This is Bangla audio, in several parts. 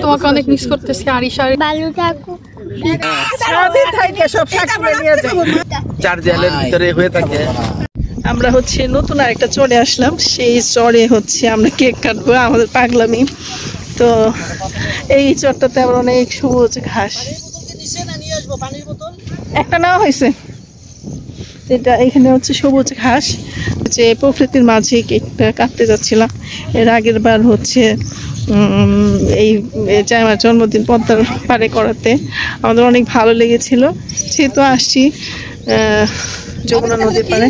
তোমাকে অনেক মিস করতেছি আরিশা। ভালো থাকো। সারাদিন থাকে সব শাক তুলে নিয়ে যাবো। চার দেয়ালের ভিতরে হয়ে থাকে। আমরা হচ্ছে নতুন আরেকটা চড়ে আসলাম, সেই চড়ে হচ্ছে আমরা কেক কাটবো, আমাদের পাগলামি। তো এই চড়টাতে আবার অনেক সবুজ ঘাস, একটা নেওয়া হয়েছে। এটা এখানে হচ্ছে সবুজ ঘাস, যে প্রকৃতির মাঝে কেকটা কাটতে যাচ্ছিলাম। এর আগের বার হচ্ছে এই জামার জন্মদিন পদ্মার পাড়ে করাতে আমাদের অনেক ভালো লেগেছিল। যেহেতু আসছি যমুনা নদীর পাড়ে,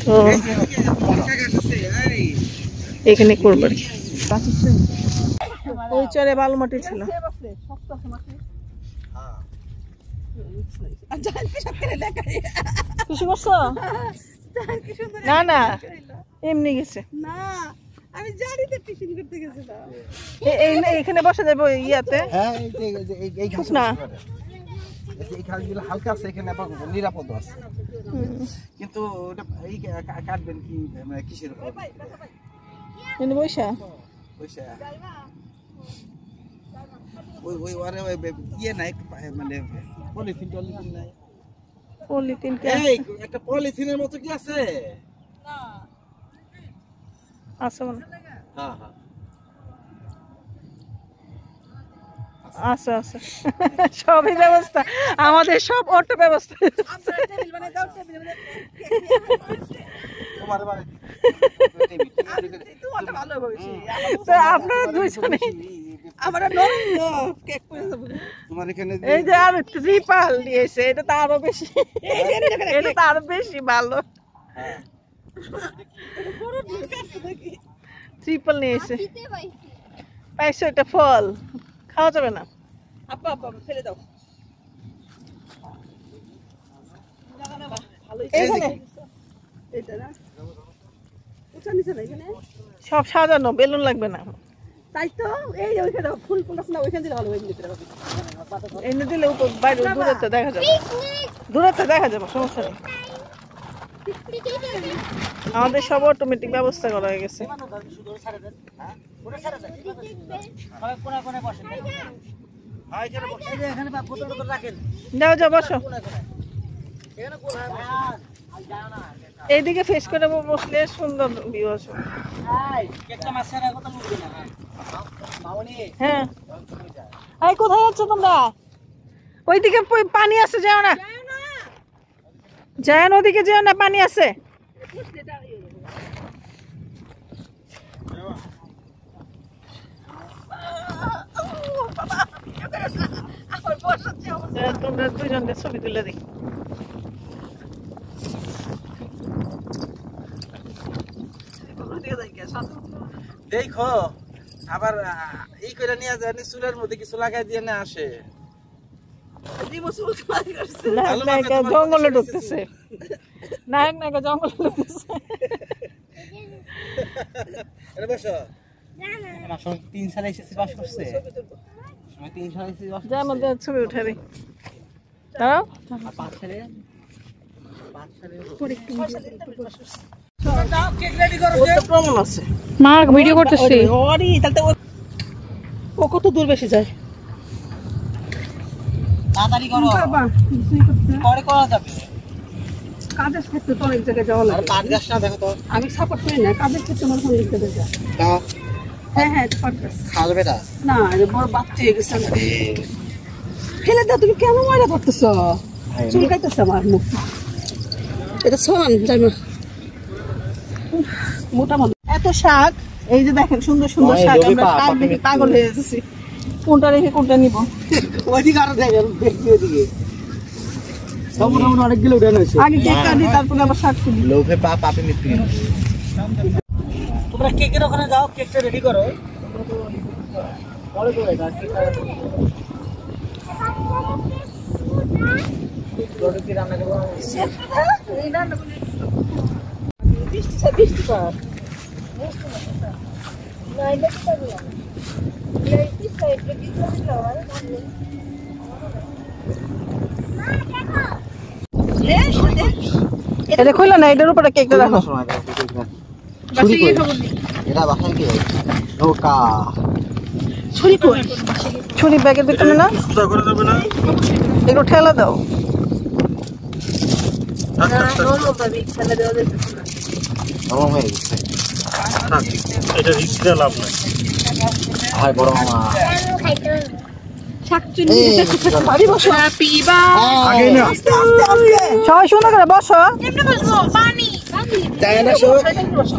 তো এখানে করবো আর কি। ওই চরে বালু মাটি ছিল। খুশি করছো? না না, এমনি গেছে। এখানে বসে যাবো ইয়াতে না, হালকা আছে এখানে নিরাপদ আছে, কিন্তু কাটবেন কি কিসের উপর? বৈশা ইয়ে নাই, মানে পলিথিন নাই। পলিথিন একটা পলিথিনের মতো কি আছে? আছে মনে। হ্যাঁ হ্যাঁ আচ্ছা আচ্ছা, সবই ব্যবস্থা আমাদের, সব অটো ব্যবস্থা। আপনারা দুইজনে এই যে আর ত্রিপাল দিয়েছে, এটা তো আরো বেশি, এটা তো আরো বেশি ভালো। ত্রিপাল নিয়েছে, পাইছো? এটা ফল খাওয়া যাবে না। আপা আপা ফেলে দাও। সব সাজানো, বেলুন লাগবে না। তাই তো এই ওইখানে ফুল ফুল আছে না, ওইখানে দিলে ভালো। এনে দিলে বাইরে দূরত্ব দেখা যাবে, দূরত্ব দেখা যাবে, সমস্যা নেই। আমাদের সব অটোমেটিক ব্যবস্থা করা হয়ে গেছে। যাও যাও বসো, এইদিকে ফেস করে বসলে সুন্দর ভিউ আসবে। হ্যাঁ, এই কোথায় যাচ্ছ তোমরা? ওইদিকে পানি আছে, যাও না, যায় না, ওদিকে যেও না, পানি আছে। তোমরা দুইজনের ছবি তুলে দেখি। দেখো আবার এই করে নিয়ে যায়, চুলের মধ্যে কিছু লাগাই দিয়ে না আসে, জঙ্গলে ঢুকতেছে, নায়ক নায়িকা জঙ্গলে ঢুকতেছে। 3 সালে এসেছি, বাস করছে 3 সালে এসেছি, যার মধ্যে ছবি উঠাবি। দাঁড়াও, মা ভিডিও করতেছি। ও কত দূর বেশি যায়, তাড়াতাড়ি করো, পরে করা যাবে। কাজের ক্ষেত্রে তো অনেক জায়গায় যাওয়া লাগে। পাট গাছ না দেখো তো, আমি সাপোর্ট করি না, কাজের ক্ষেত্রে আমার ফোন লিখতে দেয়। হ্যাঁ হ্যাঁ, খালবে না না, বড় বাচ্চা হয়ে গেছে। ফেলে দাও, তুমি কেন ময়লা করতেছ? চুলকাইতেছে আমার মুখ, এটা সরান যাই না। মোটামুটি এত শাক, এই যে দেখেন সুন্দর সুন্দর শাক, আমরা শাক দেখে পাগল হয়ে যাচ্ছি। কোনটা রেখে কোনটা নিব? ওইদিকে আরো দেখেন, দেখি ওইদিকে অনেকগুলো উঠানো হয়েছে। আগে কেক কাটি, তারপরে আবার শাক তুলি। লোভে পাপে মৃত্যু। তোমরা কেকের ওখানে যাও, কেকটা রেডি করো। এটা খুললো না, এটার উপরে কেকটা রাখো। এটা বাসায় কি নৌকা ছুরি কই ছুরি ব্যাগের ভিতরে না সুজা করে দেবে না একটু ঠেলা দাও নরম হয়ে গেছে এটা রিস্কটা লাভ নাই হাই বড় মামা বাড়ি বসো হ্যাপি বার্থডে আগে না সবাই সুন্দর করে বসো তাই না সব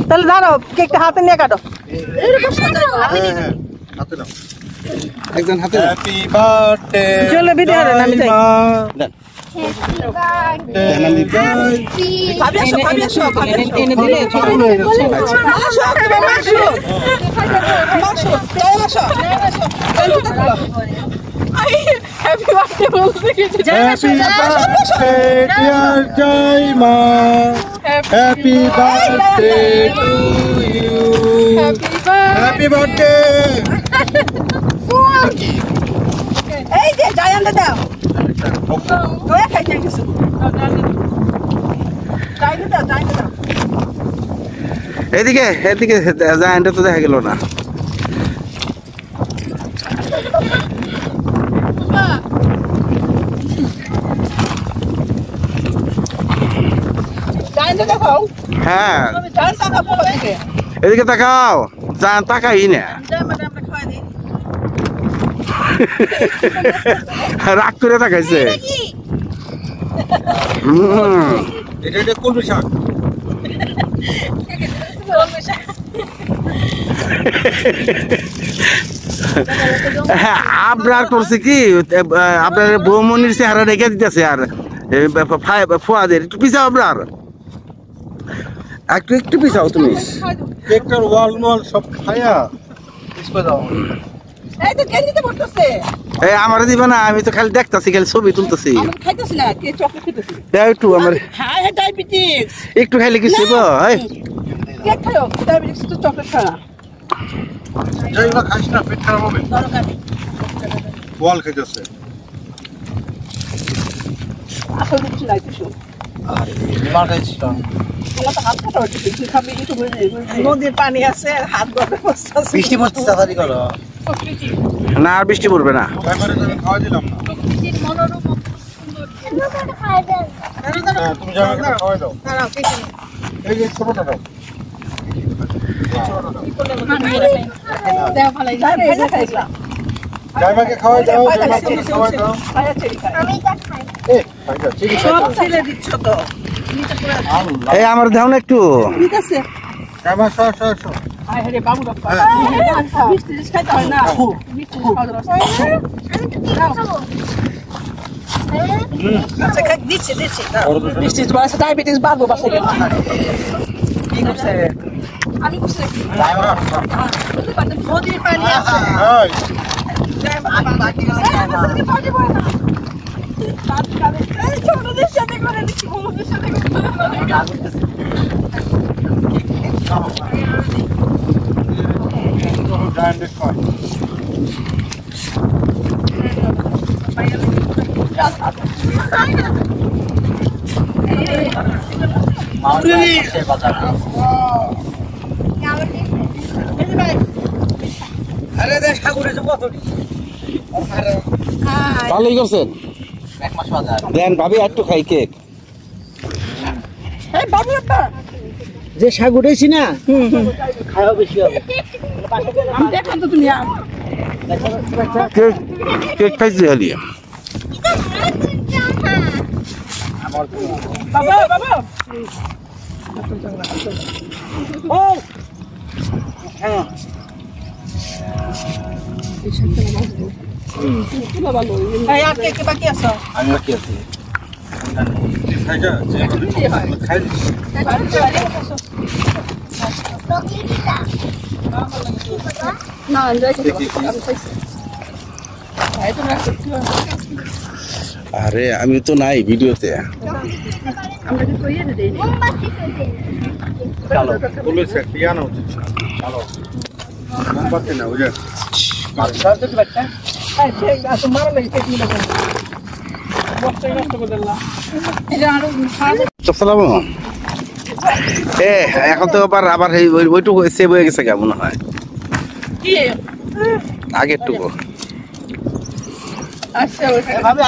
তাহলে দাঁড়াও কেকটা হাতে নিয়ে কাটো হ্যাঁ হাতে নাও একজন হাতে হ্যাপি বার্থডে চলো ভিডিও করে আমি যাই এনে দিলে হ্যাপি বার্থডে বলতে কিছু happy birthday dear Jayma happy birthday to you happy birthday এই যে জায়ান্তে দাও ওয়া খাইতে কিছু জায়ান্তে দাও এদিকে এদিকে জায়ান্টটা তো দেখা গেল না জায়ান্তে দাও হ্যাঁ তুমি জায়ান্তে দাও বলো দিকে এদিকে তাকাও জায়ান তাকাই না মানে আমরা খাওয়া দিই রাগ করে তাকাইছে এটা কলমি শাক হ্যাঁ আপনার করছে কি আপনার বৌমনির চেহারা রেখে দিতেছে আর ফুয়াদের একটু পিছাও আপনার একটু একটু পিছাও তুমি কেকটার ওয়াল মল সব খায়া এই তো কেজিতে পড়তেছে এই আমার দিবে না আমি তো খালি দেখতাছি খালি ছবি তুলতেছি আমি খাইতেছি না কে চকলেট খাইতেছি দাও একটু আমার হাই ডায়াবেটিস একটু খাইলে কিছু এই কে খাও ডায়াবেটিস তো চকলেট খাওয়া যাইবা খাইস না পেট খারাপ হবে দরকার ওয়াল খাইতেছে আসলে কিছু নাই কিছু নদীর পানি আছে হাত গরম বসতেছে বৃষ্টি পড়তে তাড়াতাড়ি করো না আর বৃষ্টি পড়বে না ক্যামেরা আমি খাওয়া দিলাম না হ্যাঁ তুমি যাবে না খাওয়া দাও এই যে ছোটটা দাও জামাইকে খাওয়া দাও জামাইকে খাওয়া দাও এই খাইটা চিনি সব ছেলে দিচ্ছ তো এই আমার দাও না একটু ঠিক আছে জামাই সর সর সর আয় রে বাবু বাবা মিষ্টি খাইতে হয় না মিষ্টি আচ্ছা খাই দিচ্ছি মিষ্টি তোমার সাথে ডায়াবেটিস বাড়বো বাসা গেলে কি করছে আমি করছে নদীর পানি আছে ছোটদের সাথে করে দিচ্ছি বড়দের সাথে ভালোই করছেন দেন ভাবি একটু খাই কেক বাবু বাবা যে শাক উঠেছি না খাওয়া বেশি হবে আমি দেখান তো তুমি কেক কেক খাইছি খালি বাবা বাবা ও হ্যাঁ এই আর কে বাকি আছে আমি বাকি আছি খাইটা খাই না আরে আমি তো নাই ভিডিওতে চলো পুলিশ পিয়ানো উচিত চলো মোমবাতি না বুঝে সালাম এখন তো আবার ওইটুকু সেভ হয়ে গেছে কেমন হয় আগেরটুকু।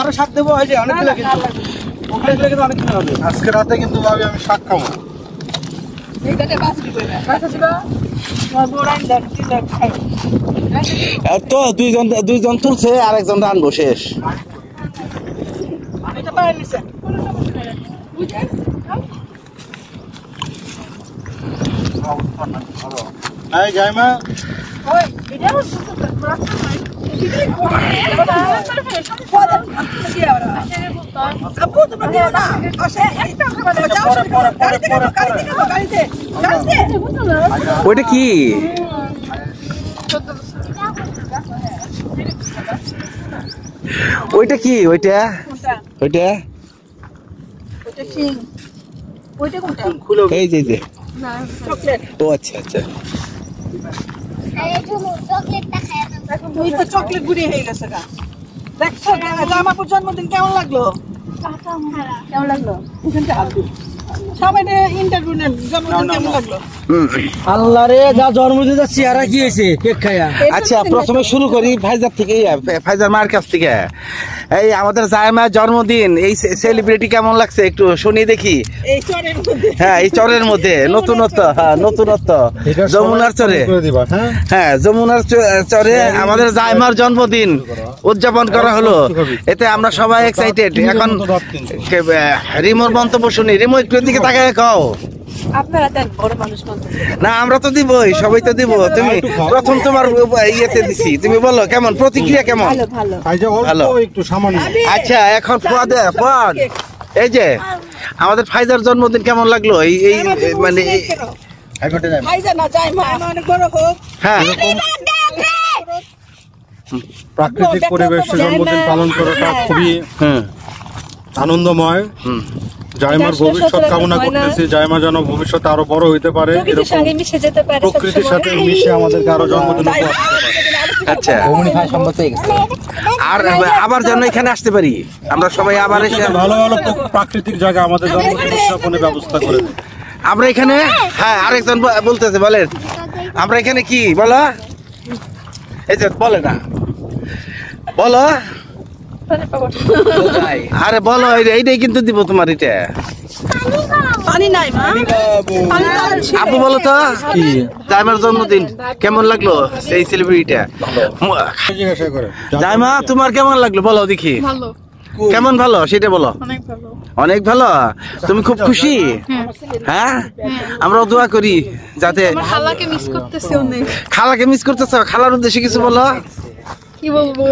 আরো শাক দেবো, অনেকগুলো কিন্তু অনেকগুলো হবে। আজকে রাতে কিন্তু ভাবি আমি শাক খাবো। তো দুইজন তুলছে, আরেকজন রানবো শেষ। জাইমা ওইটা কি? ওইটা কি? ওইটা এই যে ও আচ্ছা আচ্ছা। চকলেট গুড়ি হয়ে গেছে। দেখছো জামাপুর জন্মদিন কেমন লাগলো? কেমন লাগলো? সবাই ইন্টারভিউ নেন, জন্মদিন কেমন লাগলো? আল্লাহ রে, যা জন্মদিন যাচ্ছি আর কি হয়েছে কেক খায়া। আচ্ছা প্রথমে শুরু করি ফাইজার থেকে, ফাইজার মার কাছ থেকে। এই আমাদের জায়মার জন্মদিন, এই সেলিব্রিটি কেমন লাগছে একটু শুনি দেখি। হ্যাঁ এই চরের মধ্যে নতুনত্ব, নতুনত্ব যমুনার চরে। হ্যাঁ যমুনার চরে আমাদের জায়মার জন্মদিন উদযাপন করা হলো, এতে আমরা সবাই এক্সাইটেড। এখন রিমোর মন্তব্য শুনি। রিমো একটু দিকে তাকায় খাও। আপনারা দেন, বড় মানুষ মন্তব্য। না আমরা তো দিবই, সবাই তো দিব। তুমি প্রথম তোমার ইয়েতে দিছি, তুমি বলো কেমন প্রতিক্রিয়া কেমন? ভালো একটু সামান্য। আচ্ছা এখন ফুয়াদ, এই যে আমাদের ফাইজার জন্মদিন কেমন লাগলো? এই মানে হ্যাঁ প্রাকৃতিক পরিবেশে জন্মদিন পালন করাটা খুবই আনন্দময়। জাইমার ভবিষ্যৎ কামনা করতেছি, জাইমা যেন ভবিষ্যতে আরো বড় হইতে পারে, প্রকৃতির সাথে মিশে আমাদেরকে আরো জন্মদিন। আচ্ছা আর আবার যেন এখানে আসতে পারি আমরা সবাই, আবার এসে ভালো ভালো প্রাকৃতিক জায়গা আমাদের জন্মদিন উদযাপনের ব্যবস্থা করে দিই আমরা এখানে। হ্যাঁ আরেকজন বলতেছে, বলেন আমরা এখানে কি বলো? এই যে বলে না, বলো আরে বলো, এইটাই কিন্তু দিব তোমার। এটা পানি নাই মা, আপু বলো তো কি জাইমার জন্মদিন কেমন লাগলো? এই সেলিব্রিটিটা জাইমা তোমার কেমন লাগলো বলো দেখি। ভালো। কেমন ভালো সেটা বলো। অনেক ভালো। অনেক ভালো। তুমি খুব খুশি? হ্যাঁ আমরাও দোয়া করি যাতে। আমার খালাকে মিস করতেছি অনেক। খালাকে মিস করতেছ? খালার উদ্দেশ্যে কিছু বলো। কি বলবো?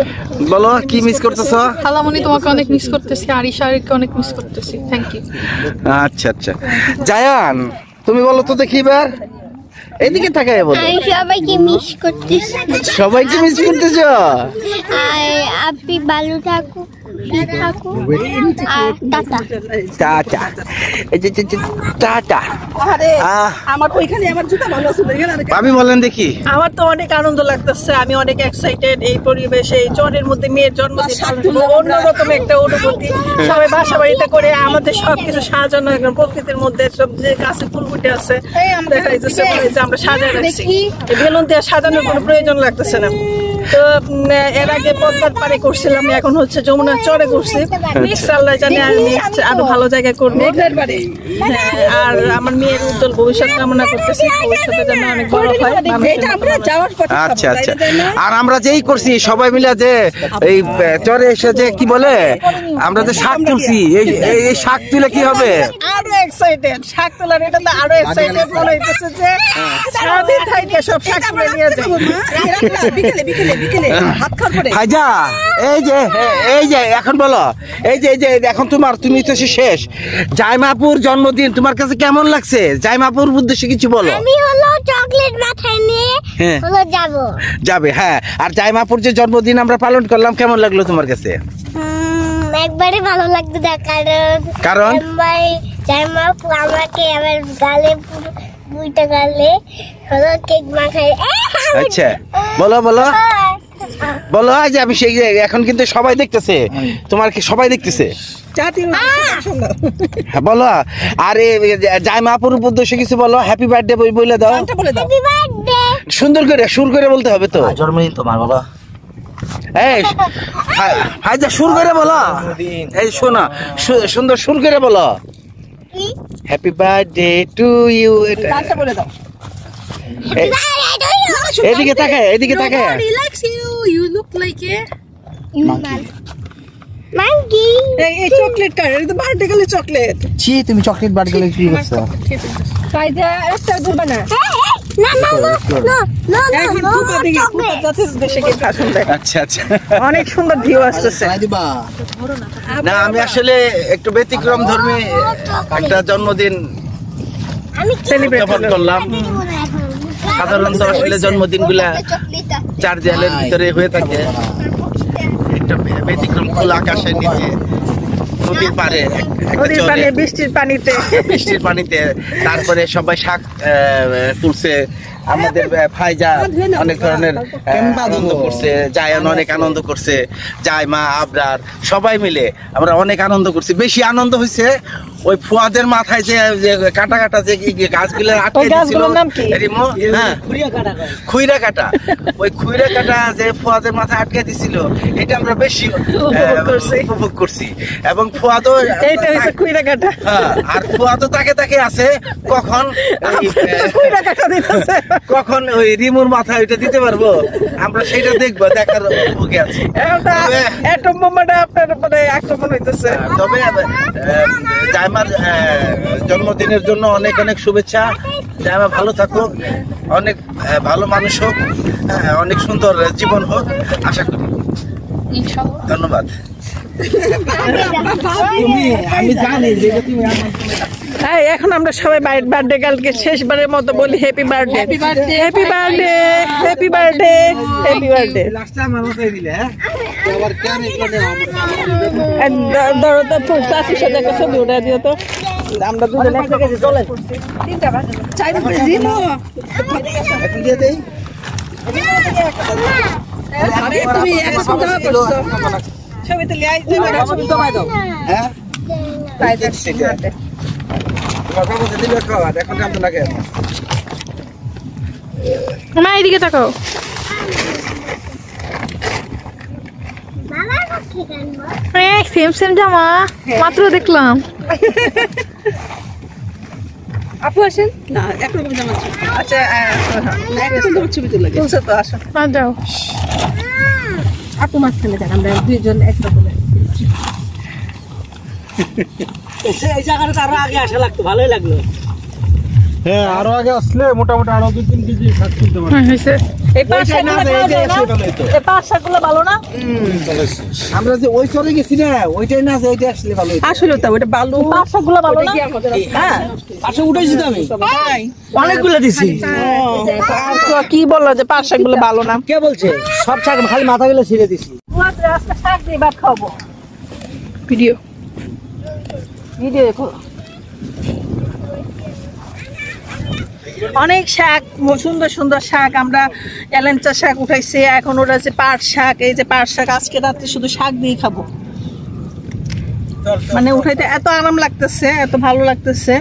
বলো কি মিস করতেছ? খালামণি তোমাকে অনেক মিস করতেছি, আরিশাকে অনেক মিস করতেছি। Thank you. আচ্ছা আচ্ছা জায়ান তুমি বলো তো দেখি এবার, এদিকে তাকায় বলো। আমি সবাইকে মিস করতেছি। সবাইকে মিস করতেছ? আপনি ভালো থাকুন, থাকুন আর টাটা টাটা। এই যে টাটা। আমার ওইখানে আমার জুতা ভালো আছে। ভাবি বলেন দেখি। আমার তো অনেক আনন্দ লাগতেছে, আমি অনেক এক্সাইটেড। এই পরিবেশে এই চরের মধ্যে মেয়ের জন্মদিন অন্যরকম একটা অনুভূতি। সবাই বাসা বাড়িতে করে আমাদের সবকিছু সাজানো, একদম প্রকৃতির মধ্যে সব যে গাছে ফুল ফুটে আছে দেখা যাচ্ছে আমরা সাজায় রাখছি। বেলুন দিয়ে সাজানোর কোনো প্রয়োজন লাগতেছে না। তো এর আগে পদ্মার পাড়ে করছিলাম, এখন হচ্ছে যমুনার চরে করছি। ইনশাআল্লাহ জানি আমি আরো ভালো জায়গায় করবো। আর আমার মেয়ের উজ্জ্বল ভবিষ্যৎ কামনা করতেছি, ভবিষ্যতে যেন অনেক বড় হয়। আচ্ছা আচ্ছা। আর আমরা যেই করছি সবাই মিলে যে এই চরে এসে যে কি বলে আমরা যে শাক তুলছি, এই শাক তুলে কি হবে? আরো এক্সাইটেড শাক তোলার, এটা তো আরো এক্সাইটেড মনে হইতেছে যে সারাদিন থাইকে সব শাক তুলে নিয়ে যাই। বিকেলে বিকেলে বিকেলে হাত খা করে ভাইজা এই যে এখন বলো, এই যে এখন তুমি তো শেষ। জাইমাপুর জন্মদিন তোমার কাছে কেমন লাগছে? জাইমাপুর উদ্দেশ্যে কিছু বলো। আমি হলো চকলেট মাথায় নিয়ে হলো যাবে। হ্যাঁ আর জাইমাপুর যে জন্মদিন আমরা পালন করলাম কেমন লাগলো তোমার কাছে? একবারে ভালো লাগতো না, কারণ জাইমাপু আমাকে আমার গালে দুইটা গালে হলো কেক মাখায়। আচ্ছা বলো বলো। আজ আমি সেই এখন কিন্তু সবাই দেখতেছে, তোমার কি সবাই দেখতেছে? হ্যাঁ বলো। আর জাইমা আপুর উদ্দেশ্যে কিছু বলো, হ্যাপি বার্থডে বলে দাও। সুন্দর করে সুর করে বলতে হবে তো। জন্মদিন তোমার বলো। এই ফাইজা সুর করে বলো। এই শোনা সুন্দর সুর করে বলো, হ্যাপি বার্থডে টু ইউ। এটা বলে দাও। এদিকে তাকায়, এদিকে তাকায়। Nobody likes you. You look like a monkey এই চকলেট কার? এটা তো বার্থডে গেলে চকলেট। ছি, তুমি চকলেট বার্থডে গেলে কি করছো? ফাইজা একটা ধরবা না। না না না না না এখন ফুপা দিকে, ফুপা যাতে দেশে গিয়ে ভাষণ দেয়। আচ্ছা আচ্ছা, অনেক সুন্দর ভিউ আসতেছে। দিবা না আমি আসলে একটু ব্যতিক্রম ধর্মী একটা জন্মদিন আমি উদযাপন করলাম। সাধারণত আসলে জন্মদিন গুলা চার দেয়ালের ভিতরে হয়ে থাকে, একটা ব্যতিক্রম খোলা আকাশের নিচে, নদীর পাড়ে, নদীর পানি, বৃষ্টির পানিতে, বৃষ্টির পানিতে। তারপরে সবাই শাক তুলছে। আমাদের ফাইজা অনেক ধরনের আনন্দ করছে, জায়ান অনেক আনন্দ করছে, জাইমা আবরার সবাই মিলে আমরা অনেক আনন্দ করছি। বেশি আনন্দ হয়েছে ওই ফুয়াদের মাথায় যে কাটা কাটা যে গাছগুলো আটকে দিয়েছিল, হ্যাঁ খুইরা কাটা, ওই খুইরা কাটা যে ফুয়াদের মাথায় আটকে দিছিল, এটা আমরা বেশি উপভোগ করছি। এবং ফুয়াদও এইটা হচ্ছে খুইরা কাটা। হ্যাঁ, আর ফুয়াদও তাকে তাকে আছে কখন খুইরা কাটা দিতেছে, কখন ওই রিমুর মাথায় ওইটা দিতে পারবো, আমরা সেটা দেখবো, দেখার উপভোগে আছি। এটম বোমাটা আপনার উপরে আক্রমণ হইতেছে। তবে জাইমার জন্মদিনের জন্য অনেক অনেক শুভেচ্ছা। জাইমা ভালো থাকুক, অনেক ভালো মানুষ হোক, অনেক সুন্দর জীবন হোক আশা করি। ইনশাআল্লাহ। ধন্যবাদ। আমি জানি যে তুমি হ্যাঁ, এখন আমরা সবাই বার্থডে গার্লকে শেষবারের মতো বলি happy birthday, happy birthday, happy birthday, happy birthday, happy birthday. লাস্টে আমার মাথায় দিলে, হ্যাঁ আবার কেন এগুলো ধরো তো চাচির সাথে একটা ছবি উঠে দিও তো, আমরা দুজনে একসাথে চলে। তুমি ছবি তুলে দাও। হ্যাঁ মা এদিকে তাকাও। মামা কি কানবো সেম সেম জামা, মাত্র দেখলাম। আপু আসেন না, একরকম জামা। আচ্ছা ছবি তুলে তুলছে তো, আসো না যাও। আপু মাঝখানে যান, আমরা দুইজন একটা বলে। এই জায়গাটা আরো আগে আসা লাগতো, ভালোই লাগলো। হ্যাঁ, আরো আগে আসলে মোটামুটি আরো 2-3 কেজি শাক তুলতে পারবো। এই পাঁচ শাকগুলো ভালো না? আমরা যে ওই চরে গেছি না, ওইটাই না, ওইটা আসলে ভালো। আসলে তো ওটা বালু, পাঁচ শাকগুলো ভালো না? হ্যাঁ পাশে উঠেছি তো আমি, অনেকগুলো দিছি। কি বললো যে পাঁচ শাকগুলো ভালো না? কে বলছে? সব শাক খালি মাথাগুলো ছিঁড়ে দিছি। শাক দিয়ে ভাত খাবো। ভিডিও দেখো, অনেক শাক, সুন্দর সুন্দর শাক। আমরা এলেঞ্চা শাক উঠাইছি, এখন ওরা যে পাট শাক, এই যে পাট শাক আজকে রাত্রে শুধু শাক দিয়ে খাবো। মানে উঠাইতে এত আরাম লাগতেছে, এত ভালো লাগতেছে।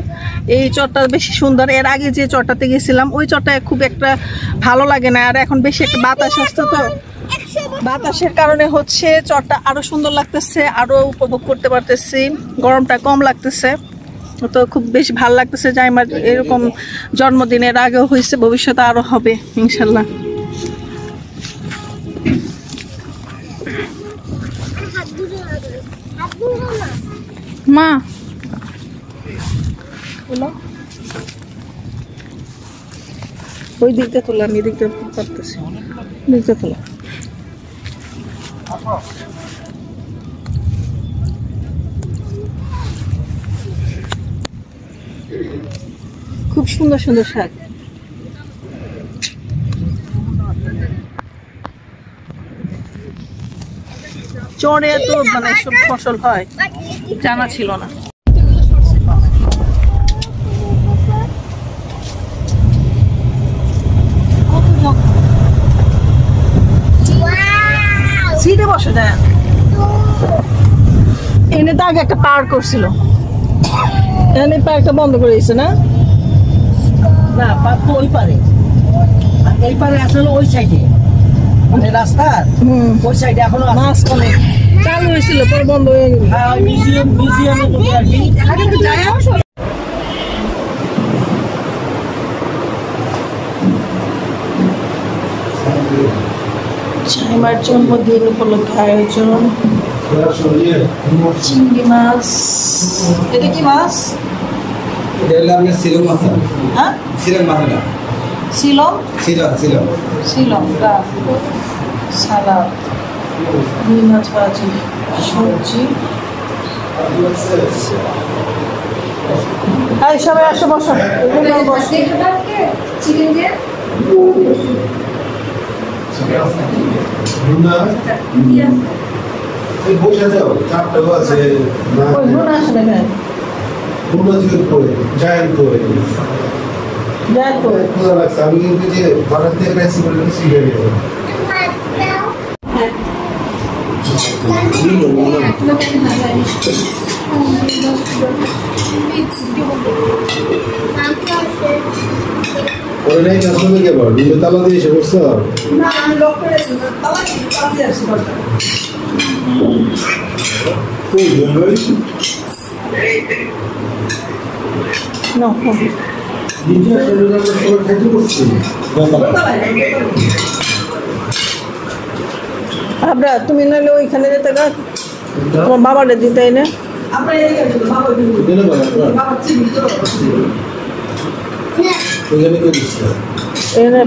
এই চরটা বেশি সুন্দর। এর আগে যে চরটাতে গেছিলাম ওই চরটায় খুব একটা ভালো লাগে না, আর এখন বেশি একটা বাতাস আসছে তো, বাতাসের কারণে হচ্ছে চরটা আরো সুন্দর লাগতেছে, আরো উপভোগ করতে পারতেছি, গরমটা কম লাগতেছে, তো খুব বেশি ভালো লাগতেছে। জাইমার এরকম জন্মদিনের আগেও হয়েছে, ভবিষ্যতে আরো হবে ইনশাল্লাহ। মা ওই দিকটা তোলা, আমি দিকটা করতেছি, দিকটা তোলা। খুব সুন্দর সুন্দর শাক। চরে এত মানে সব ফসল হয় জানা ছিল না। সিটে বসে যায়। এখানে তো আগে একটা পার্ক করছিল, এখানে পার্কটা বন্ধ করে দিয়েছে না? না পার্ক তো ওই পারে, আর এই পারে আসলে ওই সাইডে, মানে রাস্তার ওই সাইডে এখনো আছে। মাঝখানে চালু হয়েছিল, পরে বন্ধ হয়ে গেল। হ্যাঁ ওই মিউজিয়ামের মধ্যে আর কি। জাইমার জন্মদিন উপলক্ষে আয়োজন, চিংড়ি মাছ। এটা কি মাছ? হ্যাঁ শিলং, শ্রীলঙ্কা। সালাদ, রুই মাছ ভাজি, সবজি। সবাই আসো, বসো। চিকেন দিয়ে আমি কিন্তু যে বাটার দিয়ে পেয়েছি বলে শিখে গেল। ওরে নাই কাজ করবে কে বল দুটো তালা দিয়ে এসে বসছো না আমি লক করে তালা দিয়ে আসছি বলটা কই গেল No. আমরা তুমি নাহলে ওইখানে যেতে গা তোমার বাবাটা দিতে না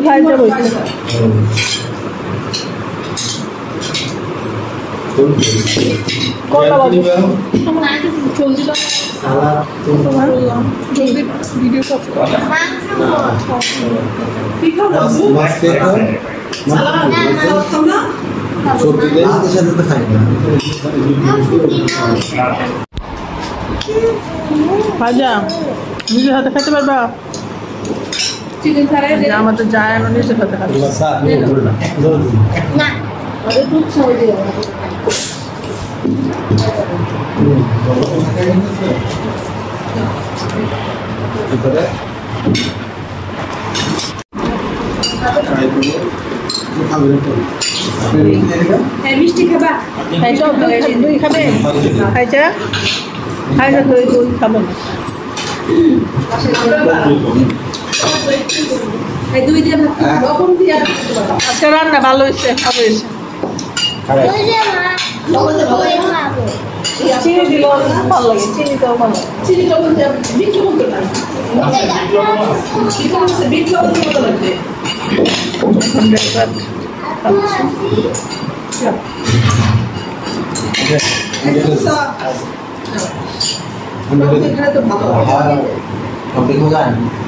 ফাইলটা বলছে কোনটা বাবু চলছিল ভিডিও কপি করা ভাজা নিজের হাতে খেতে পারবা আমাদের যায় না নিজের হাতে খাবে না মিষ্টি খাবা দুই খাবে খাইছা খাইছা দুই খাবে আজকে রান্না ভালো হয়েছে ভালো হয়েছে চিনি দিল ভালো লাগে চিনি তো ভালো চিনি তো বিট লবণ তো না বিট লবণ তো লাগবে ভালো